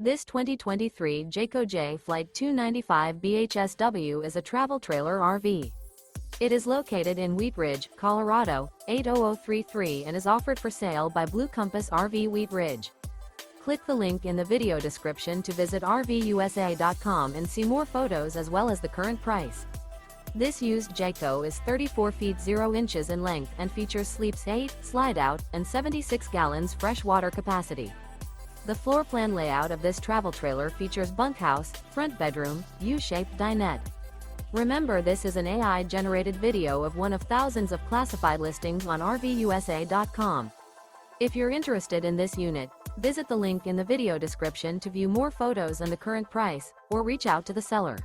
This 2023 Jayco Jay Flight 295 BHSW is a travel trailer RV. It is located in Wheat Ridge, Colorado, 80033 and is offered for sale by Blue Compass RV Wheat Ridge. Click the link in the video description to visit RVUSA.com and see more photos as well as the current price. This used Jayco is 34 feet 0 inches in length and features sleeps 8, Slideout, and 76 gallons fresh water capacity. The floor plan layout of this travel trailer features bunkhouse, front bedroom, U-shaped dinette. Remember, this is an AI-generated video of one of thousands of classified listings on RVUSA.com. If you're interested in this unit, visit the link in the video description to view more photos and the current price, or reach out to the seller.